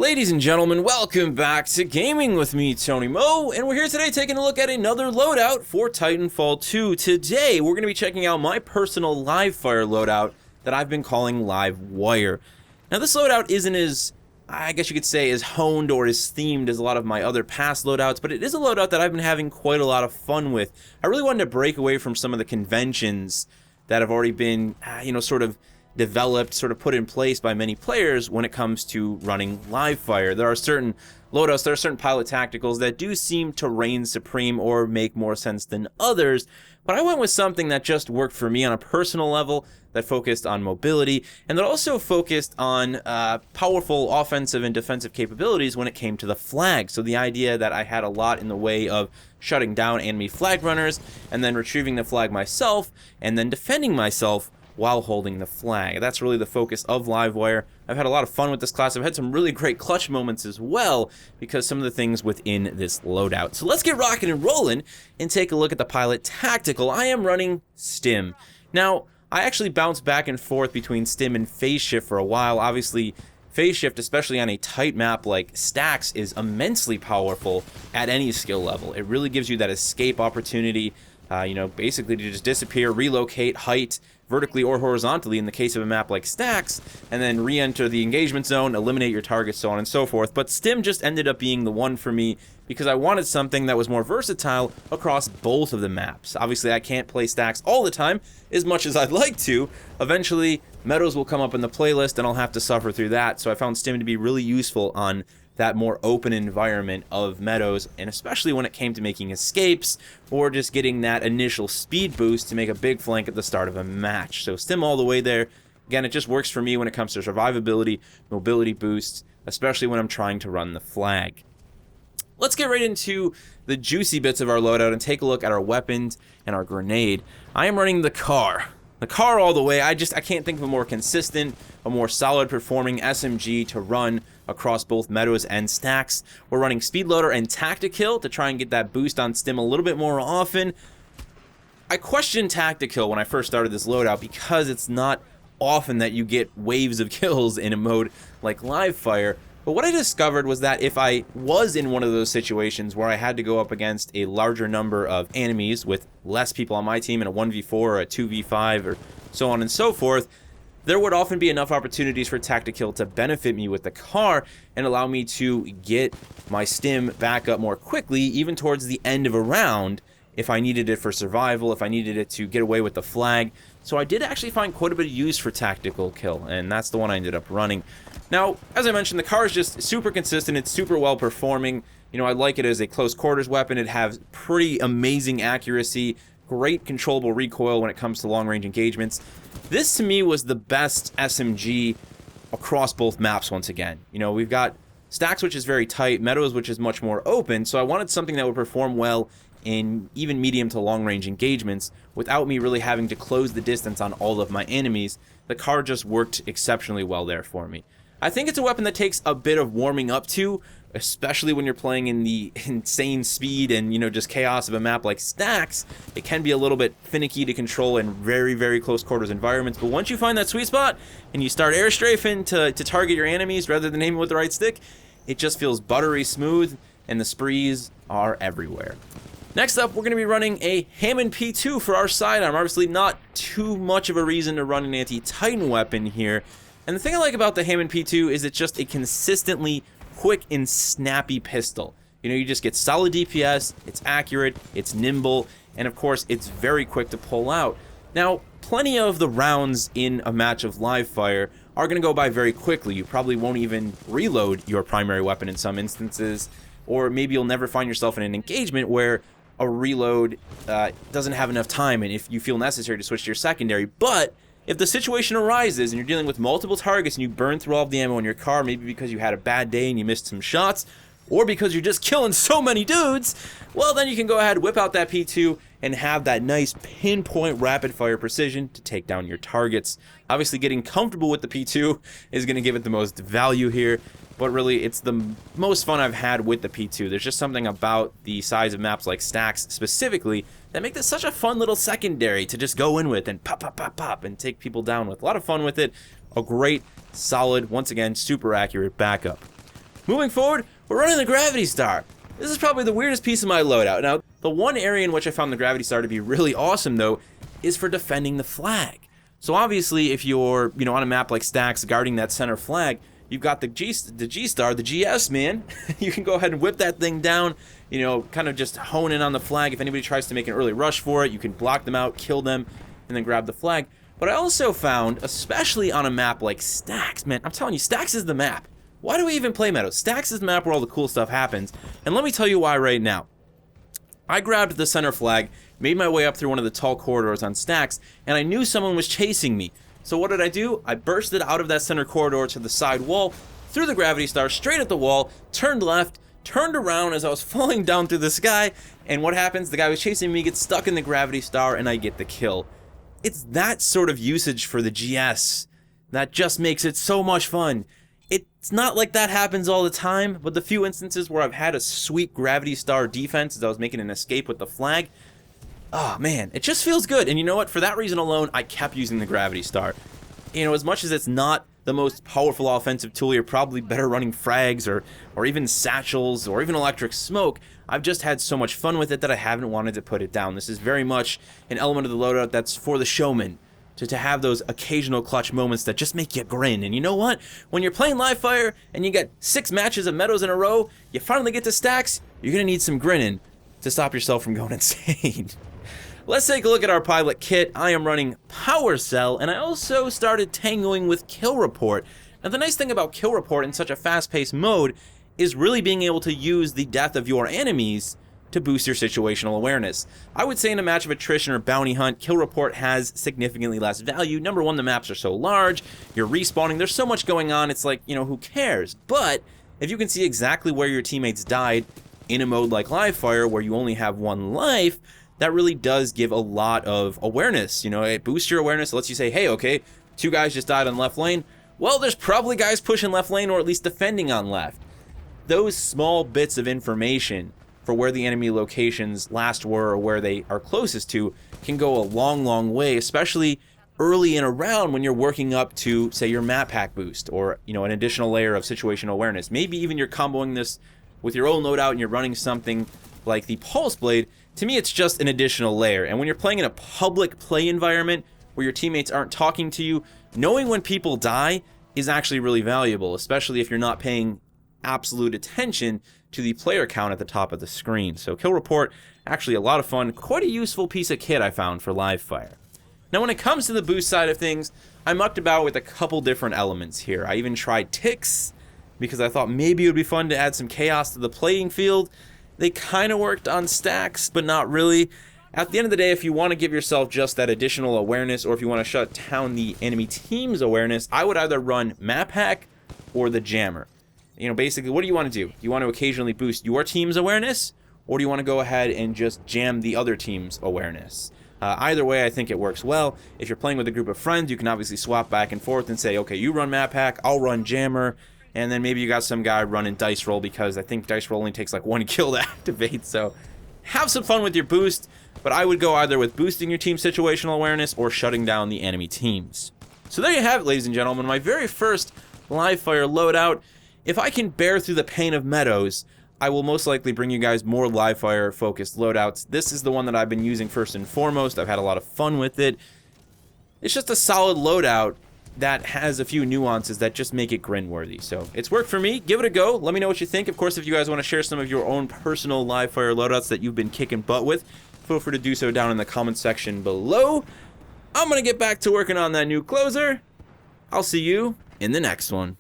Ladies and gentlemen, welcome back to Gaming with me, Tony Mo, and we're here today taking a look at another loadout for Titanfall 2. Today, we're going to be checking out my personal Livefire loadout that I've been calling Livewire. Now, this loadout isn't as, I guess you could say, as honed or as themed as a lot of my other past loadouts, but it is a loadout that I've been having quite a lot of fun with. I really wanted to break away from some of the conventions that have already been, sort of developed, sort of put in place by many players when it comes to running Livefire. There are certain loadouts, there are certain pilot tacticals that do seem to reign supreme or make more sense than others, but I went with something that just worked for me on a personal level, that focused on mobility, and that also focused on powerful offensive and defensive capabilities when it came to the flag. So the idea that I had a lot in the way of shutting down enemy flag runners, and then retrieving the flag myself, and then defending myself while holding the flag. That's really the focus of Livewire. I've had a lot of fun with this class. I've had some really great clutch moments as well because some of the things within this loadout. So let's get rocking and rolling and take a look at the pilot tactical. I am running Stim. Now, I actually bounced back and forth between Stim and Phase Shift for a while. Obviously, Phase Shift, especially on a tight map like Stacks, is immensely powerful at any skill level. It really gives you that escape opportunity, basically to just disappear, relocate, height, vertically or horizontally in the case of a map like Stacks, and then re-enter the engagement zone, eliminate your targets, so on and so forth. But Stim just ended up being the one for me because I wanted something that was more versatile across both of the maps. Obviously, I can't play Stacks all the time, as much as I'd like to. Eventually, Meadows will come up in the playlist, and I'll have to suffer through that, so I found Stim to be really useful on that more open environment of Meadows, and especially when it came to making escapes or just getting that initial speed boost to make a big flank at the start of a match. So Stim all the way there. Again, it just works for me when it comes to survivability, mobility boosts, especially when I'm trying to run the flag. Let's get right into the juicy bits of our loadout and take a look at our weapons and our grenade. I am running the car. The car all the way. I can't think of a more consistent, a more solid performing SMG to run across both Meadows and Stacks. We're running Speedloader and Tactikill to try and get that boost on Stim a little bit more often. I questioned Tactikill when I first started this loadout because it's not often that you get waves of kills in a mode like Livefire. But what I discovered was that if I was in one of those situations where I had to go up against a larger number of enemies with less people on my team in a 1v4 or a 2v5 or so on and so forth, there would often be enough opportunities for Tactikill to benefit me with the car and allow me to get my Stim back up more quickly, even towards the end of a round, if I needed it for survival, if I needed it to get away with the flag. So I did actually find quite a bit of use for Tactical Kill, and that's the one I ended up running. Now, as I mentioned, the car is just super consistent. It's super well performing. I like it as a close quarters weapon. It has pretty amazing accuracy, great controllable recoil when it comes to long range engagements. This to me was the best SMG across both maps once again. We've got Stacks, which is very tight, Meadows, which is much more open, so I wanted something that would perform well in even medium to long range engagements without me really having to close the distance on all of my enemies. The car just worked exceptionally well there for me. I think it's a weapon that takes a bit of warming up to, especially when you're playing in the insane speed and, just chaos of a map like Stacks. It can be a little bit finicky to control in very, very close quarters environments, but once you find that sweet spot and you start air strafing to target your enemies rather than aiming with the right stick, it just feels buttery smooth, and the sprees are everywhere. Next up, we're going to be running a Hammond P2 for our sidearm. Obviously, not too much of a reason to run an anti-Titan weapon here. And the thing I like about the Hammond P2 is it's just a consistently quick and snappy pistol. You just get solid DPS, it's accurate, it's nimble, and of course, it's very quick to pull out. Now, plenty of the rounds in a match of Livefire are going to go by very quickly. You probably won't even reload your primary weapon in some instances, or maybe you'll never find yourself in an engagement where a reload doesn't have enough time and if you feel necessary to switch to your secondary. But if the situation arises and you're dealing with multiple targets and you burn through all of the ammo in your car, maybe because you had a bad day and you missed some shots, or because you're just killing so many dudes, well, then you can go ahead, whip out that P2, and have that nice pinpoint rapid fire precision to take down your targets. Obviously, getting comfortable with the P2 is going to give it the most value here, but really, it's the most fun I've had with the P2. There's just something about the size of maps like Stacks specifically that make this such a fun little secondary to just go in with and pop, pop, pop, pop, and take people down with. A lot of fun with it. A great, solid, once again, super accurate backup. Moving forward, we're running the Gravity Star. This is probably the weirdest piece of my loadout. Now, the one area in which I found the Gravity Star to be really awesome, though, is for defending the flag. So obviously, if you're, on a map like Stacks guarding that center flag, you've got the G-Star, the GS, man. You can go ahead and whip that thing down, kind of just hone in on the flag. If anybody tries to make an early rush for it, you can block them out, kill them, and then grab the flag. But I also found, especially on a map like Stacks, man, I'm telling you, Stacks is the map. Why do we even play Meadows? Stacks is the map where all the cool stuff happens. And let me tell you why right now. I grabbed the center flag, made my way up through one of the tall corridors on Stacks, and I knew someone was chasing me. So what did I do? I bursted out of that center corridor to the side wall, threw the Gravity Star straight at the wall, turned left, turned around as I was falling down through the sky, and what happens? The guy who was chasing me gets stuck in the Gravity Star, and I get the kill. It's that sort of usage for the GS that just makes it so much fun. It's not like that happens all the time, but the few instances where I've had a sweet Gravity Star defense as I was making an escape with the flag, oh man, it just feels good. And you know what? For that reason alone, I kept using the Gravity Star. As much as it's not the most powerful offensive tool, you're probably better running frags or even satchels or even electric smoke. I've just had so much fun with it that I haven't wanted to put it down. This is very much an element of the loadout that's for the showman. To have those occasional clutch moments that just make you grin. And you know what? When you're playing Livefire and you get 6 matches of Meadows in a row, you finally get to Stacks, you're going to need some grinning to stop yourself from going insane. Let's take a look at our pilot kit. I am running Power Cell, and I also started tangoing with Kill Report. Now, the nice thing about Kill Report in such a fast-paced mode is really being able to use the death of your enemies to boost your situational awareness. I would say in a match of attrition or bounty hunt, Kill Report has significantly less value. Number one, the maps are so large, you're respawning, there's so much going on, it's like, who cares? But if you can see exactly where your teammates died in a mode like Livefire, where you only have 1 life, that really does give a lot of awareness. It boosts your awareness, it lets you say, hey, okay, 2 guys just died on left lane. Well, there's probably guys pushing left lane or at least defending on left. Those small bits of information for where the enemy locations last were or where they are closest to can go a long, long way, especially early in a round when you're working up to, say, your map hack boost or, an additional layer of situational awareness. Maybe even you're comboing this with your own loadout and you're running something like the Pulse Blade. To me, it's just an additional layer. And when you're playing in a public play environment where your teammates aren't talking to you, knowing when people die is actually really valuable, especially if you're not paying absolute attention to the player count at the top of the screen. So Kill Report, actually a lot of fun, quite a useful piece of kit I found for Livefire. Now when it comes to the boost side of things, I mucked about with a couple different elements here. I even tried ticks, because I thought maybe it would be fun to add some chaos to the playing field. They kind of worked on Stacks, but not really. At the end of the day, if you want to give yourself just that additional awareness, or if you want to shut down the enemy team's awareness, I would either run Map Hack or the Jammer. Basically, what do you want to do? You want to occasionally boost your team's awareness, or do you want to go ahead and just jam the other team's awareness? Either way, I think it works well. If you're playing with a group of friends, you can obviously swap back and forth and say, okay, you run Map Hack, I'll run Jammer, and then maybe you got some guy running Dice Roll, because I think Dice Roll only takes like 1 kill to activate, so have some fun with your boost, but I would go either with boosting your team's situational awareness or shutting down the enemy teams. So there you have it, ladies and gentlemen, my very first Livefire loadout. If I can bear through the pain of Meadows, I will most likely bring you guys more Livefire focused loadouts. This is the one that I've been using first and foremost. I've had a lot of fun with it. It's just a solid loadout that has a few nuances that just make it grin-worthy. So it's worked for me. Give it a go. Let me know what you think. Of course, if you guys want to share some of your own personal Livefire loadouts that you've been kicking butt with, feel free to do so down in the comment section below. I'm going to get back to working on that new closer. I'll see you in the next one.